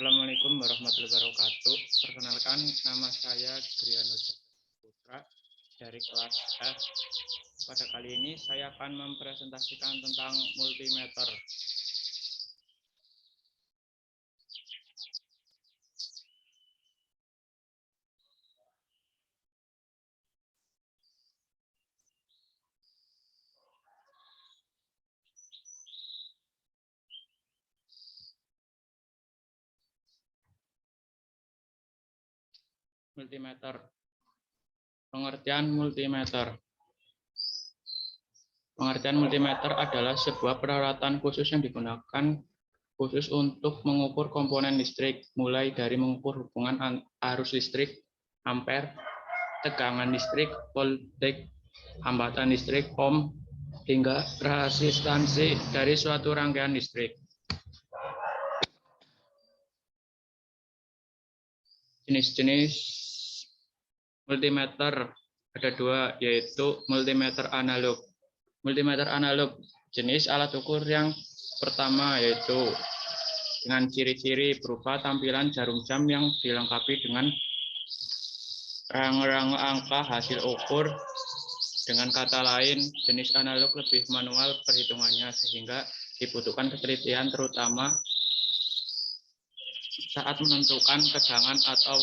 Assalamualaikum warahmatullahi wabarakatuh. Perkenalkan, nama saya Grianus Putra dari kelas F. Pada kali ini saya akan mempresentasikan tentang multimeter. Multimeter. Pengertian multimeter. Pengertian multimeter adalah sebuah peralatan khusus yang digunakan khusus untuk mengukur komponen listrik, mulai dari mengukur hubungan arus listrik, ampere, tegangan listrik, voltage, hambatan listrik, ohm, hingga resistansi dari suatu rangkaian listrik. Jenis-jenis multimeter ada dua, yaitu multimeter analog. Multimeter analog jenis alat ukur yang pertama yaitu dengan ciri-ciri berupa tampilan jarum jam yang dilengkapi dengan rangka angka hasil ukur. Dengan kata lain, jenis analog lebih manual perhitungannya sehingga dibutuhkan ketelitian terutama saat menentukan tegangan atau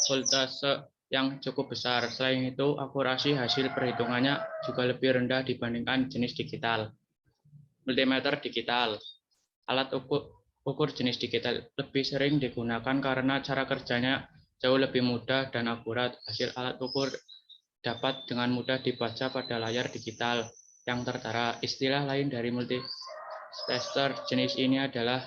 voltase yang cukup besar. Selain itu, akurasi hasil perhitungannya juga lebih rendah dibandingkan jenis digital. Multimeter digital. Alat ukur jenis digital lebih sering digunakan karena cara kerjanya jauh lebih mudah dan akurat. Hasil alat ukur dapat dengan mudah dibaca pada layar digital yang tertera. Istilah lain dari multitester jenis ini adalah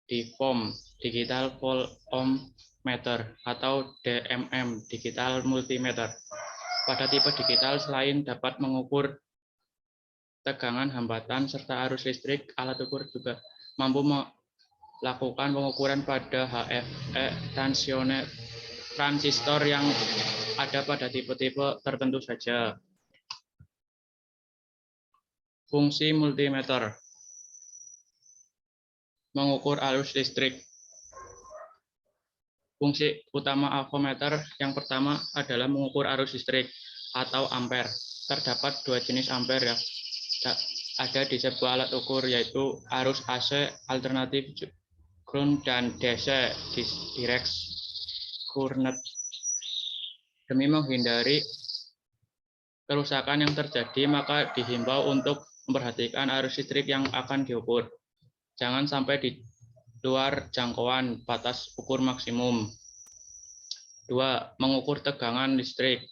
DVOM, Digital Voltmeter, atau DMM, Digital Multimeter. Pada tipe digital, selain dapat mengukur tegangan, hambatan, serta arus listrik, alat ukur juga mampu melakukan pengukuran pada HFE transistor yang ada pada tipe-tipe tertentu saja. Fungsi multimeter. Mengukur arus listrik. Fungsi utama avometer yang pertama adalah mengukur arus listrik atau ampere. Terdapat dua jenis ampere ya. Ada di sebuah alat ukur, yaitu arus AC alternatif ground dan DC direct current. Demi menghindari kerusakan yang terjadi, maka dihimbau untuk memperhatikan arus listrik yang akan diukur. Jangan sampai di luar jangkauan batas ukur maksimum. 2. Mengukur tegangan listrik.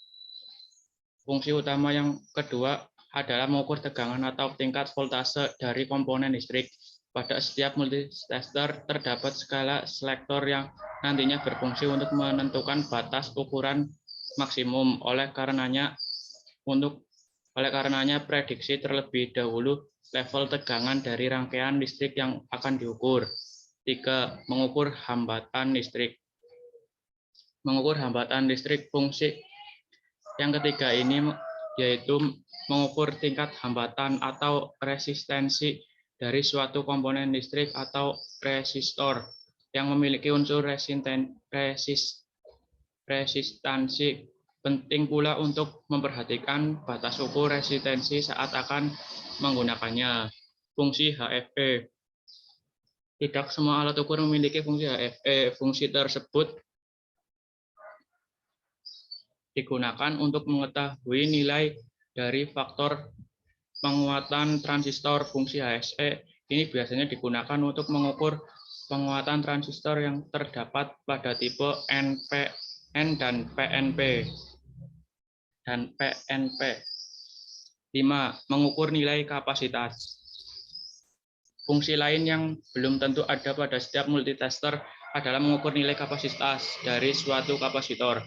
Fungsi utama yang kedua adalah mengukur tegangan atau tingkat voltase dari komponen listrik. Pada setiap multitester terdapat skala selektor yang nantinya berfungsi untuk menentukan batas ukuran maksimum. Oleh karenanya prediksi terlebih dahulu level tegangan dari rangkaian listrik yang akan diukur. 3. Mengukur hambatan listrik. Mengukur hambatan listrik. Fungsi yang ketiga ini yaitu mengukur tingkat hambatan atau resistensi dari suatu komponen listrik atau resistor yang memiliki unsur resistansi. Penting pula untuk memperhatikan batas ukur resistensi saat akan menggunakannya. Fungsi HFE. Tidak semua alat ukur memiliki fungsi HFE. Fungsi tersebut digunakan untuk mengetahui nilai dari faktor penguatan transistor. Fungsi HSE ini biasanya digunakan untuk mengukur penguatan transistor yang terdapat pada tipe NPN dan PNP. 5. Mengukur nilai kapasitas. Fungsi lain yang belum tentu ada pada setiap multitester adalah mengukur nilai kapasitas dari suatu kapasitor,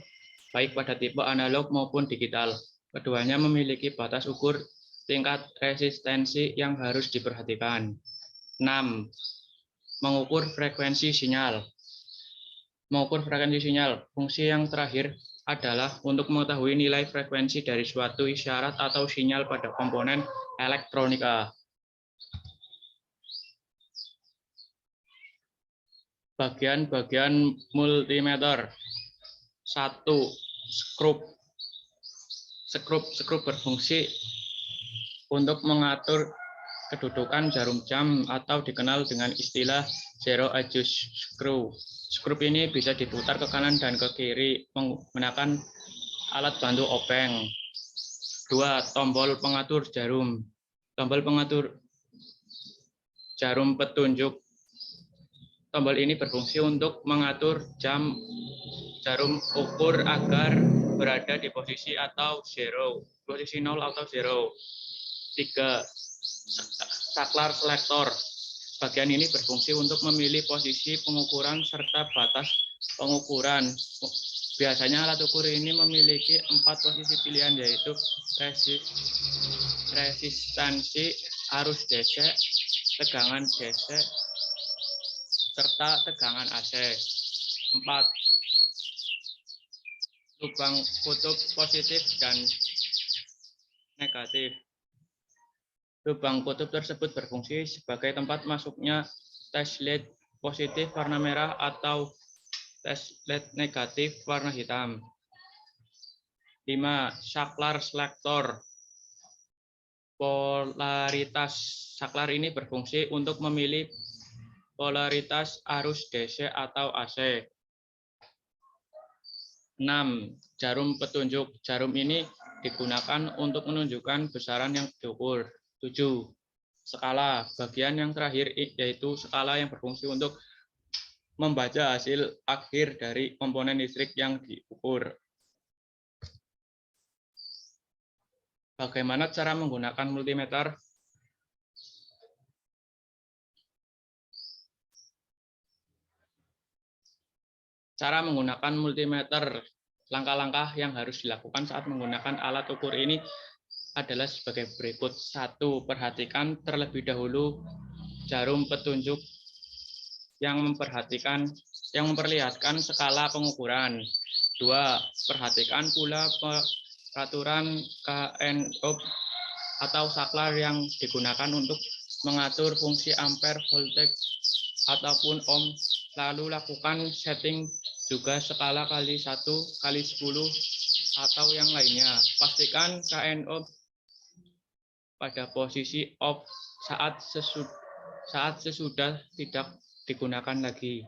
baik pada tipe analog maupun digital. Keduanya memiliki batas ukur tingkat resistensi yang harus diperhatikan. 6. Mengukur frekuensi sinyal. Mengukur frekuensi sinyal. Fungsi yang terakhir adalah untuk mengetahui nilai frekuensi dari suatu isyarat atau sinyal pada komponen elektronika. Bagian-bagian multimeter. 1. Skrup. Skrup berfungsi untuk mengatur kedudukan jarum jam atau dikenal dengan istilah zero adjust screw. Skrup ini bisa diputar ke kanan dan ke kiri menggunakan alat bantu obeng. 2. Tombol pengatur jarum. Tombol pengatur jarum petunjuk. Tombol ini berfungsi untuk mengatur jarum ukur agar berada di posisi atau zero, posisi 0 atau 0. 3. Saklar selektor. Bagian ini berfungsi untuk memilih posisi pengukuran serta batas pengukuran. Biasanya alat ukur ini memiliki 4 posisi pilihan, yaitu resistansi, arus DC, tegangan DC, serta tegangan AC. 4. Lubang kutub positif dan negatif. Lubang kutub tersebut berfungsi sebagai tempat masuknya test lead positif warna merah atau test lead negatif warna hitam. 5. Saklar selektor. Polaritas. Saklar ini berfungsi untuk memilih polaritas arus DC atau AC. 6. Jarum petunjuk. Jarum ini digunakan untuk menunjukkan besaran yang diukur. 7. Skala. Bagian yang terakhir yaitu skala yang berfungsi untuk membaca hasil akhir dari komponen listrik yang diukur. Bagaimana cara menggunakan multimeter? Cara menggunakan multimeter. Langkah-langkah yang harus dilakukan saat menggunakan alat ukur ini adalah sebagai berikut. 1. Perhatikan terlebih dahulu jarum petunjuk yang memperlihatkan skala pengukuran. 2. Perhatikan pula peraturan KNOB atau saklar yang digunakan untuk mengatur fungsi ampere, voltage, ataupun ohm. Lalu lakukan setting juga skala kali 1 kali 10 atau yang lainnya. Pastikan KNOB pada posisi off saat sesudah tidak digunakan lagi.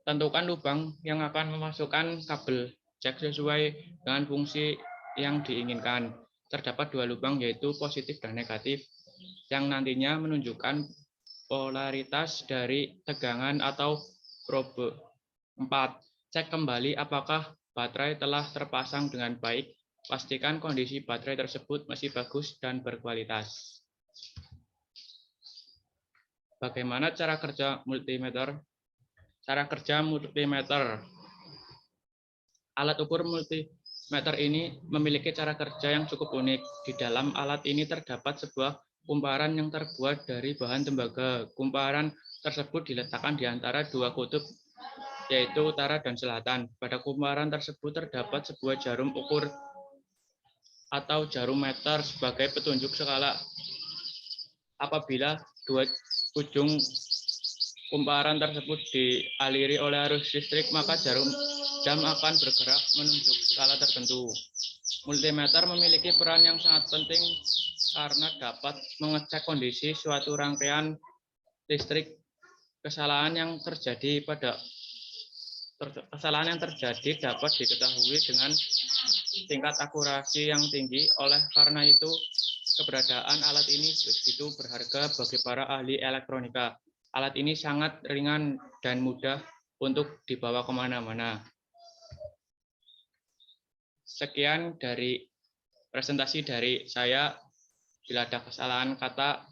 Tentukan lubang yang akan memasukkan kabel. Cek sesuai dengan fungsi yang diinginkan. Terdapat 2 lubang, yaitu positif dan negatif, yang nantinya menunjukkan polaritas dari tegangan atau probe. 4. Cek kembali apakah baterai telah terpasang dengan baik. Pastikan kondisi baterai tersebut masih bagus dan berkualitas. Bagaimana cara kerja multimeter? Cara kerja multimeter. Alat ukur multimeter ini memiliki cara kerja yang cukup unik. Di dalam alat ini terdapat sebuah kumparan yang terbuat dari bahan tembaga. Kumparan tersebut diletakkan di antara 2 kutub, yaitu utara dan selatan. Pada kumparan tersebut terdapat sebuah jarum ukur atau jarum meter sebagai petunjuk skala. Apabila 2 ujung kumparan tersebut dialiri oleh arus listrik, maka jarum jam akan bergerak menunjuk skala tertentu. Multimeter memiliki peran yang sangat penting karena dapat mengecek kondisi suatu rangkaian listrik. Kesalahan yang terjadi dapat diketahui dengan tingkat akurasi yang tinggi. Oleh karena itu, keberadaan alat ini begitu berharga bagi para ahli elektronika. Alat ini sangat ringan dan mudah untuk dibawa kemana-mana. Sekian dari presentasi dari saya. Bila ada kesalahan kata,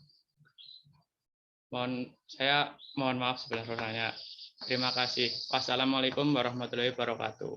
mohon maaf sebesar-besarnya. Terima kasih. Wassalamualaikum warahmatullahi wabarakatuh.